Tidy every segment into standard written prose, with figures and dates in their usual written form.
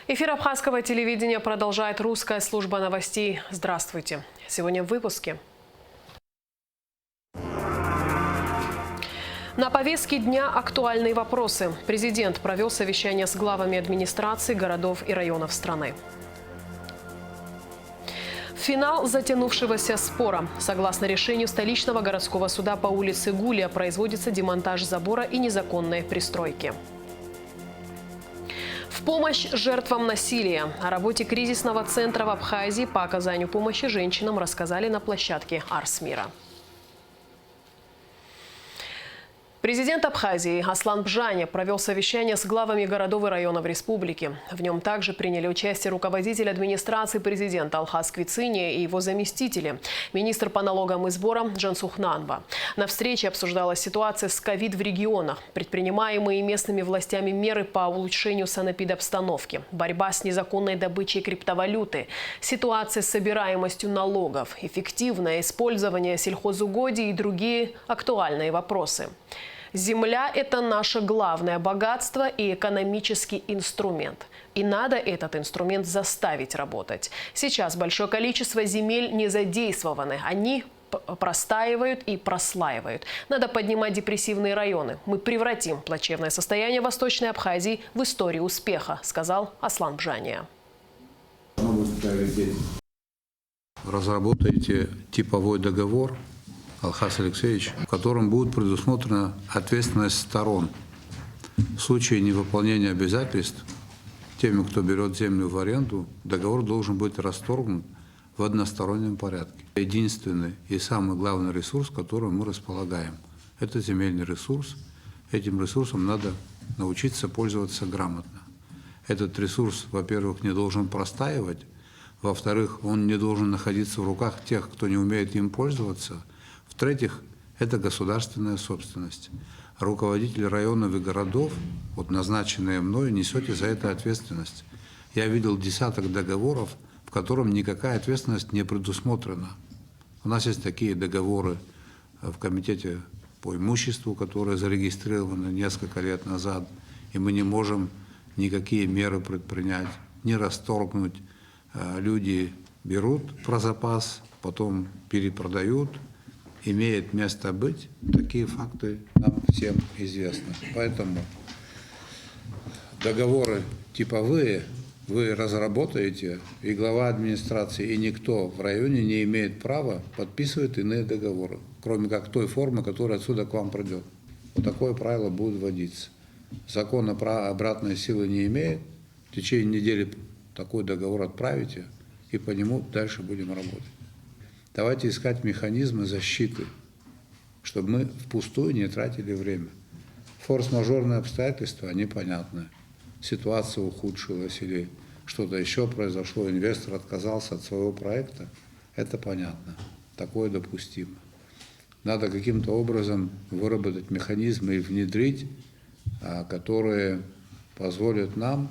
Эфир абхазского телевидения продолжает русская служба новостей. Здравствуйте. Сегодня в выпуске. На повестке дня актуальные вопросы. Президент провел совещание с главами администраций городов и районов страны. Финал затянувшегося спора. Согласно решению столичного городского суда по улице Гулия производится демонтаж забора и незаконной пристройки. В помощь жертвам насилия. О работе кризисного центра в Абхазии по оказанию помощи женщинам рассказали на площадке Арс Мира. Президент Абхазии Аслан Бжаня провел совещание с главами городов и районов республики. В нем также приняли участие руководитель администрации президента Алхас Квицыния и его заместители, министр по налогам и сборам Джансух Нанба. На встрече обсуждалась ситуация с ковид в регионах, предпринимаемые местными властями меры по улучшению санэпидобстановки, борьба с незаконной добычей криптовалюты, ситуация с собираемостью налогов, эффективное использование сельхозугодий и другие актуальные вопросы. Земля – это наше главное богатство и экономический инструмент. И надо этот инструмент заставить работать. Сейчас большое количество земель не задействованы. Они простаивают и прослаивают. Надо поднимать депрессивные районы. Мы превратим плачевное состояние Восточной Абхазии в историю успеха, сказал Аслан Бжаня. Разработайте типовой договор, Алхас Алексеевич, в котором будет предусмотрена ответственность сторон. В случае невыполнения обязательств теми, кто берет землю в аренду, договор должен быть расторгнут в одностороннем порядке. Единственный и самый главный ресурс, которым мы располагаем, это земельный ресурс. Этим ресурсом надо научиться пользоваться грамотно. Этот ресурс, во-первых, не должен простаивать, во-вторых, он не должен находиться в руках тех, кто не умеет им пользоваться. В-третьих, это государственная собственность. Руководители районов и городов, вот назначенные мной, несете за это ответственность. Я видел десяток договоров, в котором никакая ответственность не предусмотрена. У нас есть такие договоры в комитете по имуществу, которые зарегистрированы несколько лет назад, и мы не можем никакие меры предпринять, не расторгнуть. Люди берут про запас, потом перепродают. Имеет место быть, такие факты нам всем известны. Поэтому договоры типовые вы разработаете, и глава администрации, и никто в районе не имеет права подписывать иные договоры, кроме как той формы, которая отсюда к вам придет. Вот такое правило будет вводиться. Закон обратной силы не имеет. В течение недели такой договор отправите, и по нему дальше будем работать. Давайте искать механизмы защиты, чтобы мы впустую не тратили время. Форс-мажорные обстоятельства, они понятны. Ситуация ухудшилась или что-то еще произошло, инвестор отказался от своего проекта, это понятно, такое допустимо. Надо каким-то образом выработать механизмы и внедрить, которые позволят нам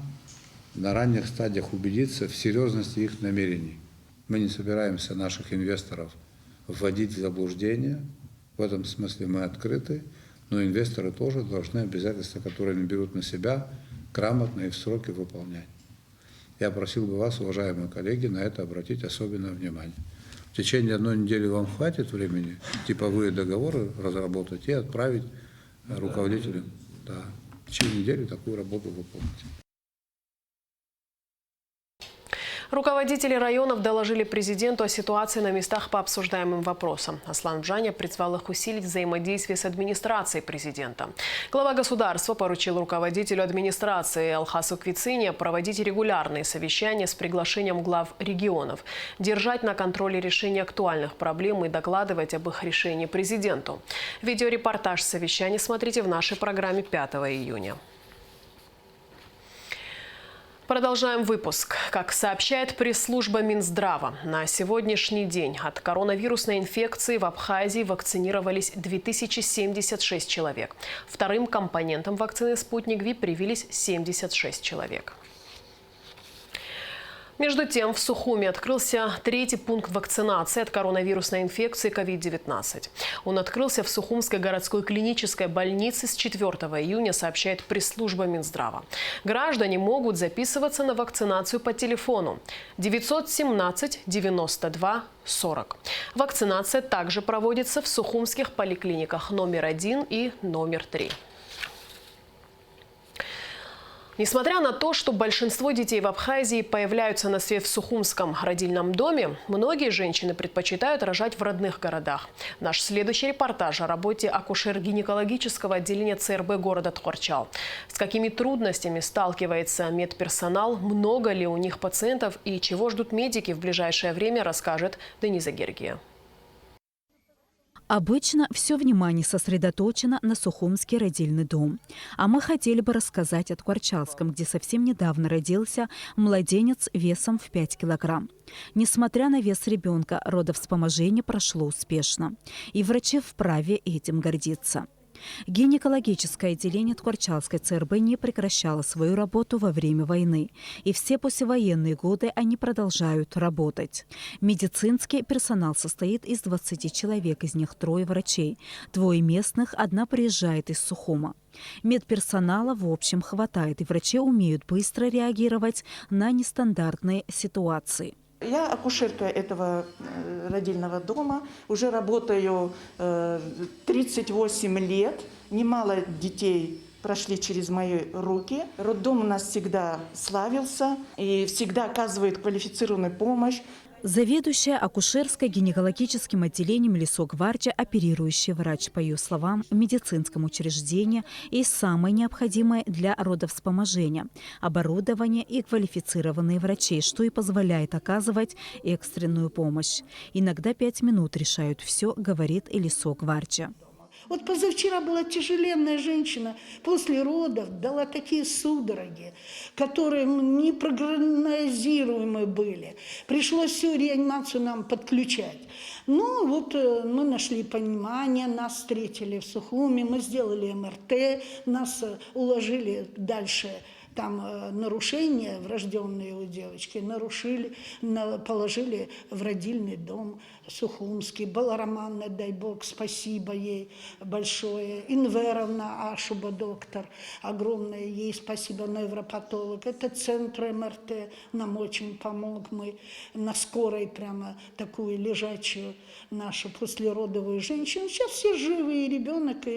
на ранних стадиях убедиться в серьезности их намерений. Мы не собираемся наших инвесторов вводить в заблуждение. В этом смысле мы открыты. Но инвесторы тоже должны обязательства, которые они берут на себя, грамотно и в сроки выполнять. Я просил бы вас, уважаемые коллеги, на это обратить особенное внимание. В течение одной недели вам хватит времени типовые договоры разработать и отправить руководителям. Да, в течение недели такую работу выполнить. Руководители районов доложили президенту о ситуации на местах по обсуждаемым вопросам. Аслан Бжаня призвал их усилить взаимодействие с администрацией президента. Глава государства поручил руководителю администрации Алхасу Квицыния проводить регулярные совещания с приглашением глав регионов, держать на контроле решения актуальных проблем и докладывать об их решении президенту. Видеорепортаж совещания смотрите в нашей программе 5 июня. Продолжаем выпуск. Как сообщает пресс-служба Минздрава, на сегодняшний день от коронавирусной инфекции в Абхазии вакцинировались 2076 человек. Вторым компонентом вакцины «Спутник Ви» привились 76 человек. Между тем, в Сухуми открылся третий пункт вакцинации от коронавирусной инфекции COVID-19. Он открылся в Сухумской городской клинической больнице с 4 июня, сообщает пресс-служба Минздрава. Граждане могут записываться на вакцинацию по телефону 917 92 40. Вакцинация также проводится в сухумских поликлиниках номер 1 и номер 3. Несмотря на то, что большинство детей в Абхазии появляются на свет в Сухумском родильном доме, многие женщины предпочитают рожать в родных городах. Наш следующий репортаж о работе акушер-гинекологического отделения ЦРБ города Тхорчал. С какими трудностями сталкивается медперсонал, много ли у них пациентов и чего ждут медики в ближайшее время, расскажет Дениза Гергия. Обычно все внимание сосредоточено на Сухумский родильный дом. А мы хотели бы рассказать о Тхорчалском, где совсем недавно родился младенец весом в 5 килограмм. Несмотря на вес ребенка, родовспоможение прошло успешно. И врачи вправе этим гордиться. Гинекологическое отделение Тхорчалской ЦРБ не прекращало свою работу во время войны. И все послевоенные годы они продолжают работать. Медицинский персонал состоит из 20 человек, из них 3 врачей. 2 местных, 1 приезжает из Сухума. Медперсонала в общем хватает, и врачи умеют быстро реагировать на нестандартные ситуации. Я акушерка этого родильного дома, уже работаю 38 лет, немало детей прошли через мои руки. Роддом у нас всегда славился и всегда оказывает квалифицированную помощь. Заведующая акушерско-гинекологическим отделением Лисо Гвардия, оперирующий врач, по ее словам, в медицинском учреждении и самое необходимое для родовспоможения – оборудование и квалифицированные врачи, что и позволяет оказывать экстренную помощь. Иногда 5 минут решают все, говорит Лисо Гвардия. Вот позавчера была тяжеленная женщина, после родов дала такие судороги, которые непрогнозируемые были. Пришлось всю реанимацию нам подключать. Ну вот мы нашли понимание, нас встретили в Сухуми, мы сделали МРТ, нас уложили дальше. Там нарушения врожденные у девочки положили в родильный дом Сухумский. Балараманна, дай бог, спасибо ей большое. Инверовна Ашуба, доктор, огромное ей спасибо, невропатолог. Это центр МРТ нам очень помог. Мы на скорой прямо такую лежачую нашу послеродовую женщину. Сейчас все живы, и ребенок,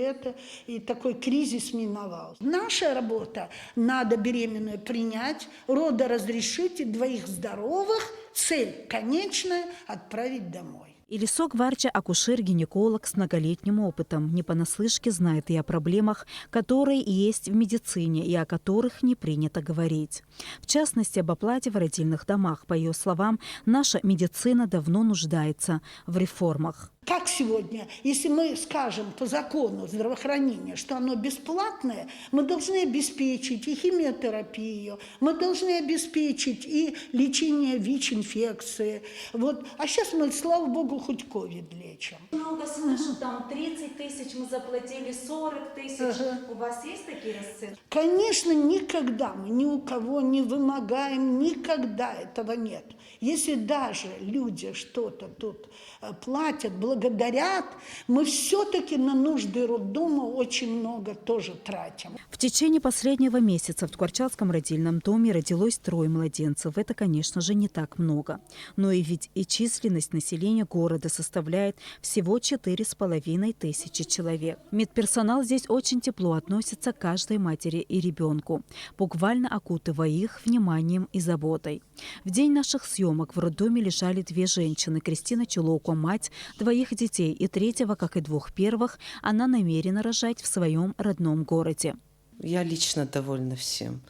и такой кризис миновал. Наша работа – надо беременную принять, рода разрешить, и 2 здоровых, цель конечная – отправить домой. Лисо Гвардия – акушер-гинеколог с многолетним опытом. Не понаслышке знает и о проблемах, которые есть в медицине и о которых не принято говорить. В частности, об оплате в родильных домах. По ее словам, наша медицина давно нуждается в реформах. Как сегодня, если мы скажем по закону здравоохранения, что оно бесплатное, мы должны обеспечить и химиотерапию, мы должны обеспечить и лечение ВИЧ-инфекции. Вот. А сейчас мы, слава богу, хоть ковид лечим. Много слышу, там 30 тысяч мы заплатили, 40 тысяч. У вас есть такие расценки? Конечно, никогда мы ни у кого не вымогаем, никогда этого нет. Если даже люди что-то тут платят, благодарят, мы все-таки на нужды роддома очень много тоже тратим. В течение последнего месяца в Тхорчалском родильном доме родилось 3 младенцев. Это, конечно же, не так много. Но и ведь и численность населения города составляет всего 4,5 тысячи человек. Медперсонал здесь очень тепло относится к каждой матери и ребенку, буквально окутывая их вниманием и заботой. В день наших съемок в роддоме лежали 2 женщины. Кристина Чулоко, мать 2 детей, и 3-го, как и 2 первых, она намерена рожать в своем родном городе. Я лично довольна всем.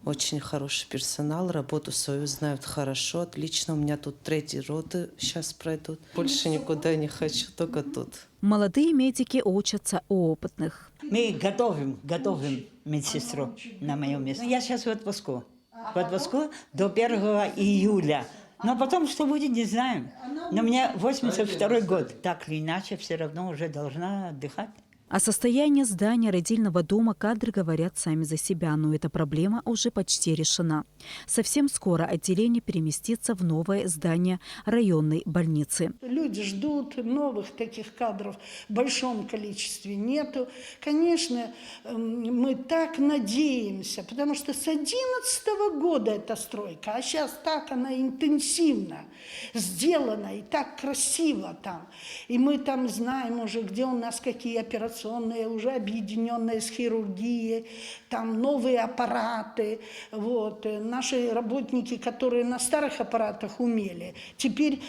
Очень хороший персонал, работу свою знают хорошо, отлично. У меня тут 3 роды сейчас пройдут. Больше никуда не хочу, только тут. Молодые медики учатся у опытных. Мы готовим медсестру на моем месте. Я сейчас в отпуску. В отпуску до 1 июля. Но потом, что будет, не знаем. Но у меня 82-й год. Так или иначе, все равно уже должна отдыхать. О состоянии здания родильного дома кадры говорят сами за себя, но эта проблема уже почти решена. Совсем скоро отделение переместится в новое здание районной больницы. Люди ждут, новых таких кадров в большом количестве нету. Конечно, мы так надеемся, потому что с 2011 года эта стройка, а сейчас так она интенсивно сделана и так красиво там. И мы там знаем уже, где у нас какие операционные, уже объединенные с хирургией, там новые аппараты. Вот. Наши работники, которые на старых аппаратах умели, теперь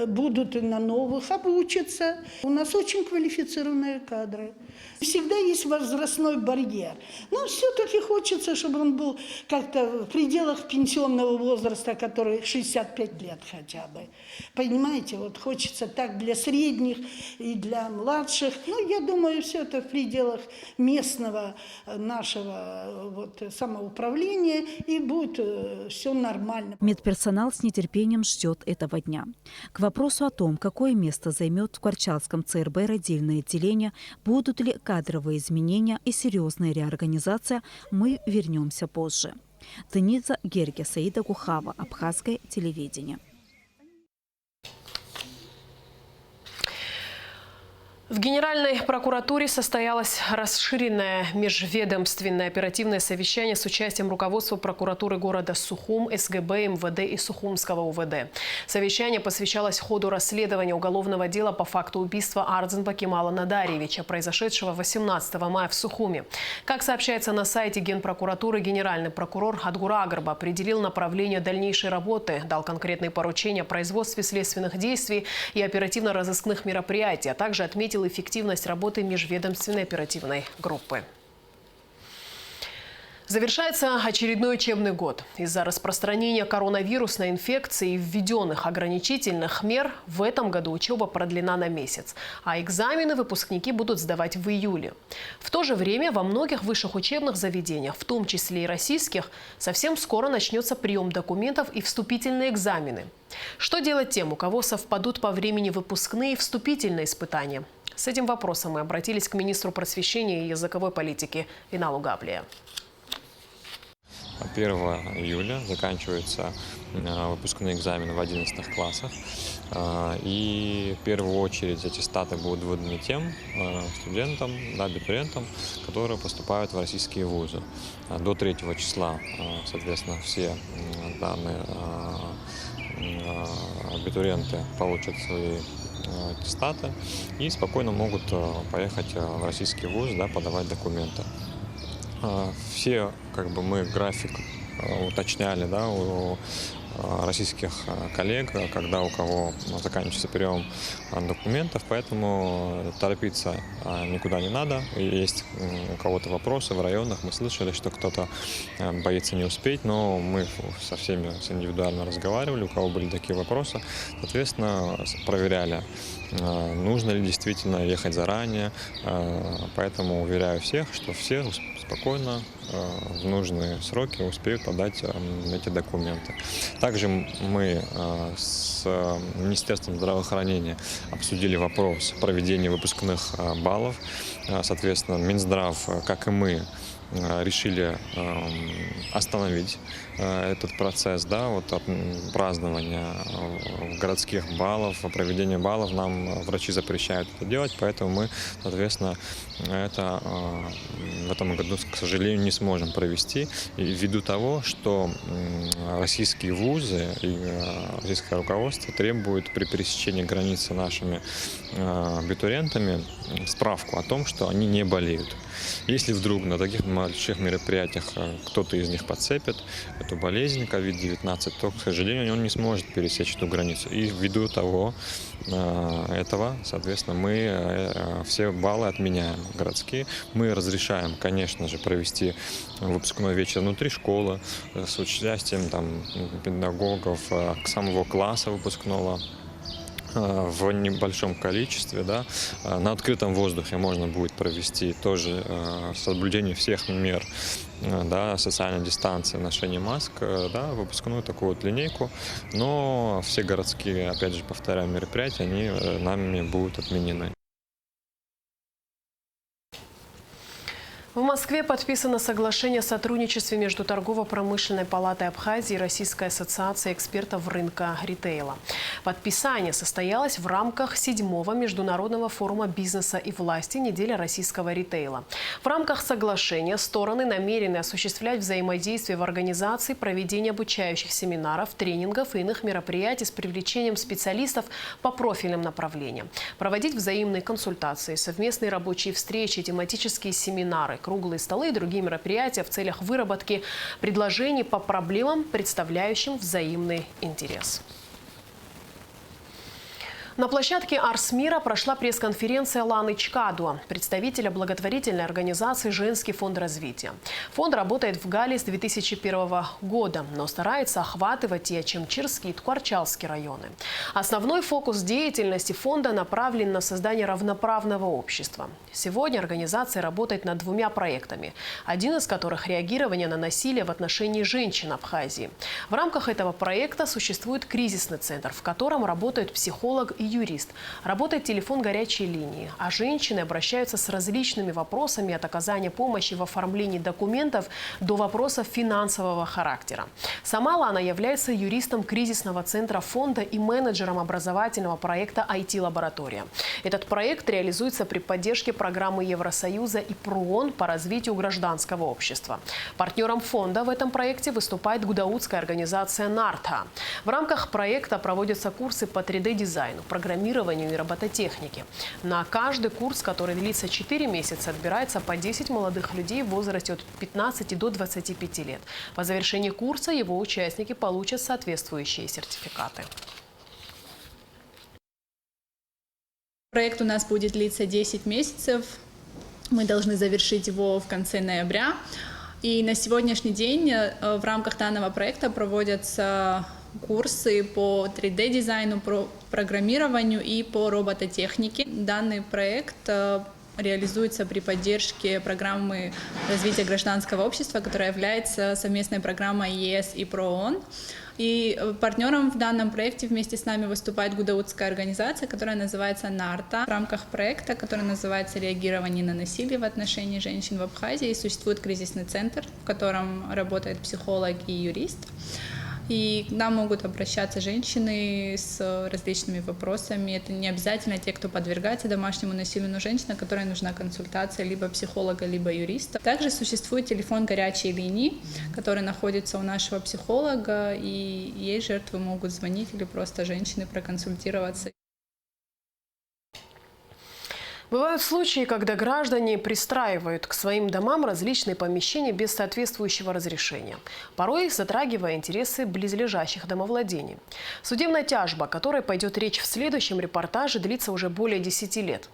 будут и на новых обучиться. У нас очень квалифицированные кадры. Всегда есть возрастной барьер. Но все-таки хочется, чтобы он был как-то в пределах пенсионного возраста, который 65 лет хотя бы. Понимаете, вот хочется так для средних и для младших. Ну, я думаю, все это в пределах местного нашего самоуправления, и будет все нормально. Медперсонал с нетерпением ждет этого дня. К вопросу о том, какое место займет в Кварчалском ЦРБ родильное отделение, будут ли кадровые изменения и серьезная реорганизация, мы вернемся позже. Дениза Герге, Саида Гухава, Абхазское телевидение. В Генеральной прокуратуре состоялось расширенное межведомственное оперативное совещание с участием руководства прокуратуры города Сухум, СГБ, МВД и Сухумского УВД. Совещание посвящалось ходу расследования уголовного дела по факту убийства Ардзинба Кемала Надарьевича, произошедшего 18 мая в Сухуме. Как сообщается на сайте Генпрокуратуры, генеральный прокурор Адгур Агарба определил направление дальнейшей работы, дал конкретные поручения о производстве следственных действий и оперативно-розыскных мероприятий, а также отметил эффективность работы межведомственной оперативной группы. Завершается очередной учебный год. Из-за распространения коронавирусной инфекции и введенных ограничительных мер в этом году учеба продлена на месяц, а экзамены выпускники будут сдавать в июле. В то же время во многих высших учебных заведениях, в том числе и российских, совсем скоро начнется прием документов и вступительные экзамены. Что делать тем, у кого совпадут по времени выпускные и вступительные испытания? С этим вопросом мы обратились к министру просвещения и языковой политики Виналу Габлия. 1 июля заканчиваются выпускные экзамены в 11 классах. И в первую очередь аттестаты будут выданы тем студентам, абитуриентам, которые поступают в российские вузы. До 3 числа, соответственно, все данные абитуриенты получат свои аттестаты и спокойно могут поехать в российский вуз, подавать документы. Все, мы график уточняли, у российских коллег, когда у кого заканчивается прием документов, поэтому торопиться никуда не надо. Есть у кого-то вопросы в районах, мы слышали, что кто-то боится не успеть, но мы со всеми индивидуально разговаривали, у кого были такие вопросы, соответственно, проверяли, нужно ли действительно ехать заранее, поэтому уверяю всех, что все спокойно в нужные сроки успеют подать эти документы. Также мы с Министерством здравоохранения обсудили вопрос проведения выпускных баллов. Соответственно, Минздрав, как и мы, решили остановить этот процесс, от празднования городских баллов, проведения баллов. Нам врачи запрещают это делать, поэтому мы, соответственно, это в этом году, к сожалению, не сможем провести. И ввиду того, что российские вузы и российское руководство требуют при пересечении границы нашими абитуриентами справку о том, что они не болеют. Если вдруг на таких больших мероприятиях кто-то из них подцепит эту болезнь COVID-19, то, к сожалению, он не сможет пересечь эту границу. И ввиду этого, соответственно, мы все баллы отменяем городские. Мы разрешаем, конечно же, провести выпускной вечер внутри школы с участием педагогов самого класса выпускного, в небольшом количестве, на открытом воздухе можно будет провести тоже с соблюдением всех мер, социальной дистанции, ношения маск, выпускную такую линейку, но все городские, опять же, повторяю, мероприятия, они нами будут отменены. В Москве подписано соглашение о сотрудничестве между Торгово-промышленной палатой Абхазии и Российской ассоциацией экспертов рынка ритейла. Подписание состоялось в рамках 7-го международного форума бизнеса и власти «Неделя российского ритейла». В рамках соглашения стороны намерены осуществлять взаимодействие в организации проведения обучающих семинаров, тренингов и иных мероприятий с привлечением специалистов по профильным направлениям, проводить взаимные консультации, совместные рабочие встречи, тематические семинары, круглые столы и другие мероприятия в целях выработки предложений по проблемам, представляющим взаимный интерес. На площадке Арс Мира прошла пресс-конференция Ланы Чкадуа, представителя благотворительной организации «Женский фонд развития». Фонд работает в Галле с 2001 года, но старается охватывать и Ачимчирский, и Ткварчалский районы. Основной фокус деятельности фонда направлен на создание равноправного общества. Сегодня организация работает над 2 проектами, один из которых – реагирование на насилие в отношении женщин Абхазии. В рамках этого проекта существует кризисный центр, в котором работают психолог и юрист. Работает телефон горячей линии, а женщины обращаются с различными вопросами от оказания помощи в оформлении документов до вопросов финансового характера. Сама Лана является юристом кризисного центра фонда и менеджером образовательного проекта «IT-лаборатория». Этот проект реализуется при поддержке программы Евросоюза и ПРООН по развитию гражданского общества. Партнером фонда в этом проекте выступает гудаутская организация «Нартха». В рамках проекта проводятся курсы по 3D-дизайну, программированию и робототехнике. На каждый курс, который длится 4 месяца, отбирается по 10 молодых людей в возрасте от 15 до 25 лет. По завершении курса его участники получат соответствующие сертификаты. Проект у нас будет длиться 10 месяцев. Мы должны завершить его в конце ноября. И на сегодняшний день в рамках данного проекта проводятся курсы по 3D-дизайну, по программированию и по робототехнике. Данный проект реализуется при поддержке программы развития гражданского общества, которая является совместной программой ЕС и ПРООН. И партнером в данном проекте вместе с нами выступает гудаутская организация, которая называется «Нарта». В рамках проекта, который называется «Реагирование на насилие в отношении женщин в Абхазии», существует кризисный центр, в котором работает психолог и юрист. И к нам могут обращаться женщины с различными вопросами. Это не обязательно те, кто подвергается домашнему насилию, но женщина, которой нужна консультация либо психолога, либо юриста. Также существует телефон горячей линии, который находится у нашего психолога, и ей жертвы могут звонить или просто женщины проконсультироваться. Бывают случаи, когда граждане пристраивают к своим домам различные помещения без соответствующего разрешения, порой затрагивая интересы близлежащих домовладений. Судебная тяжба, о которой пойдет речь в следующем репортаже, длится уже более 10 лет.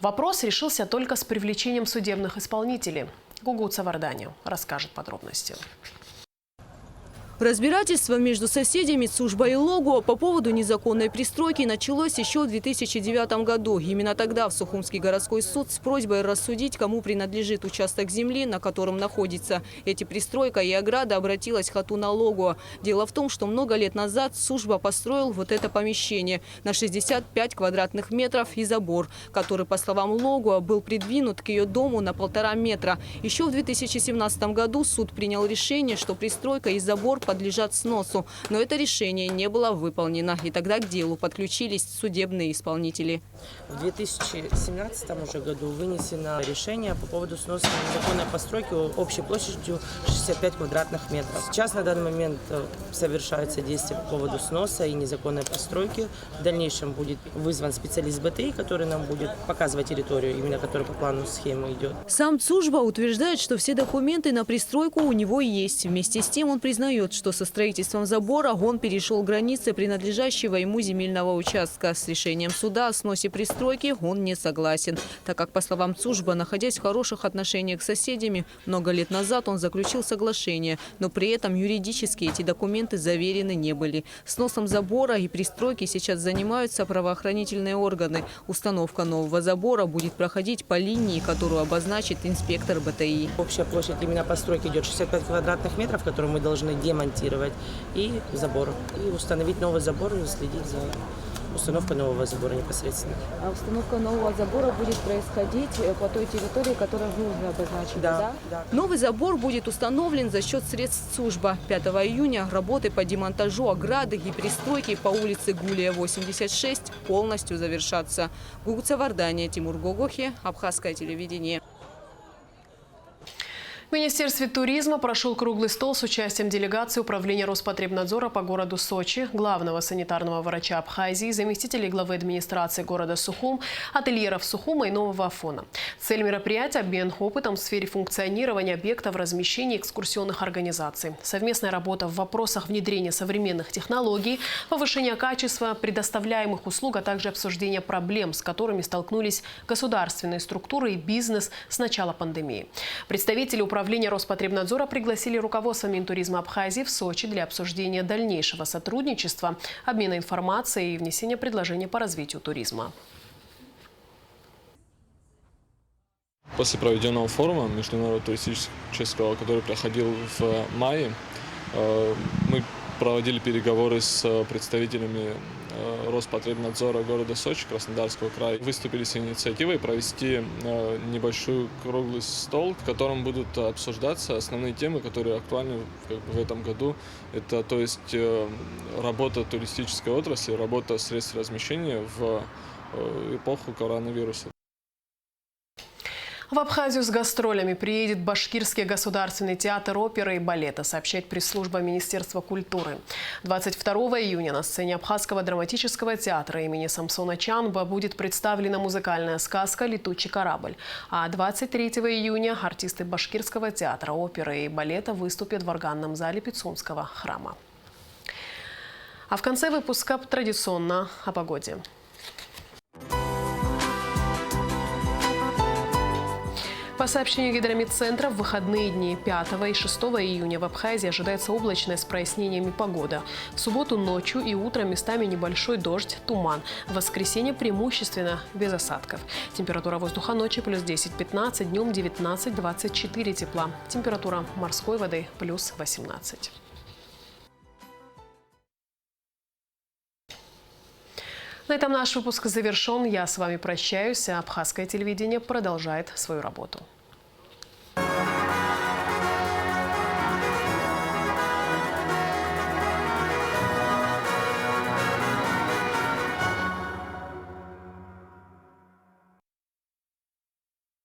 Вопрос решился только с привлечением судебных исполнителей. Гугу Цавардани расскажет подробности. Разбирательство между соседями Цужба и Логуа по поводу незаконной пристройки началось еще в 2009 году. Именно тогда в Сухумский городской суд с просьбой рассудить, кому принадлежит участок земли, на котором находится эти пристройка и ограда, обратилась Хатуна Логуа. Дело в том, что много лет назад Цужба построил вот это помещение на 65 квадратных метров и забор, который, по словам Логуа, был придвинут к ее дому на 1,5 метра. Еще в 2017 году суд принял решение, что пристройка и забор подлежат сносу. Но это решение не было выполнено. И тогда к делу подключились судебные исполнители. В 2017 уже году вынесено решение по поводу сноса незаконной постройки общей площадью 65 квадратных метров. Сейчас на данный момент совершаются действия по поводу сноса и незаконной постройки. В дальнейшем будет вызван специалист БТИ, который нам будет показывать территорию, именно которая по плану схемы идет. Сам Цужба утверждает, что все документы на пристройку у него есть. Вместе с тем он признает, что со строительством забора он перешел границы принадлежащего ему земельного участка. С решением суда о сносе пристройки он не согласен, так как, по словам Цужба, находясь в хороших отношениях с соседями, много лет назад он заключил соглашение, но при этом юридически эти документы заверены не были. Сносом забора и пристройки сейчас занимаются правоохранительные органы. Установка нового забора будет проходить по линии, которую обозначит инспектор БТИ. Общая площадь именно постройки идет 65 квадратных метров, которую мы должны демонтировать, и забор. И установить новый забор и следить за установка нового забора непосредственно. А установка нового забора будет происходить по той территории, которая нужно обозначить, да? Да. Новый забор будет установлен за счет средств службы. 5 июня работы по демонтажу ограды и пристройки по улице Гулия, 86 полностью завершатся. Гугуца Вардания, Тимур Гогохи, Абхазское телевидение. В Министерстве туризма прошел круглый стол с участием делегации Управления Роспотребнадзора по городу Сочи, главного санитарного врача Абхазии, заместителей главы администрации города Сухум, ательеров Сухума и Нового Афона. Цель мероприятия – обмен опытом в сфере функционирования объектов размещения экскурсионных организаций. Совместная работа в вопросах внедрения современных технологий, повышения качества предоставляемых услуг, а также обсуждение проблем, с которыми столкнулись государственные структуры и бизнес с начала пандемии. Представители Управления Роспотребнадзора пригласили руководство Минтуризма Абхазии в Сочи для обсуждения дальнейшего сотрудничества, обмена информацией и внесения предложений по развитию туризма. После проведенного форума международного туристического, который проходил в мае, мы проводили переговоры с представителями Роспотребнадзора города Сочи, Краснодарского края. Выступили с инициативой провести небольшой круглый стол, в котором будут обсуждаться основные темы, которые актуальны в этом году. Это, то есть, работа туристической отрасли, работа средств размещения в эпоху коронавируса. В Абхазию с гастролями приедет Башкирский государственный театр оперы и балета, сообщает пресс-служба Министерства культуры. 22 июня на сцене Абхазского драматического театра имени Самсона Чанба будет представлена музыкальная сказка «Летучий корабль». А 23 июня артисты Башкирского театра оперы и балета выступят в органном зале Пицунского храма. А в конце выпуска традиционно о погоде. По сообщению Гидрометцентра, в выходные дни 5 и 6 июня в Абхазии ожидается облачная с прояснениями погода. В субботу ночью и утром местами небольшой дождь, туман. В воскресенье преимущественно без осадков. Температура воздуха ночью плюс 10-15, днем 19-24 тепла. Температура морской воды плюс 18. На этом наш выпуск завершен. Я с вами прощаюсь. Абхазское телевидение продолжает свою работу.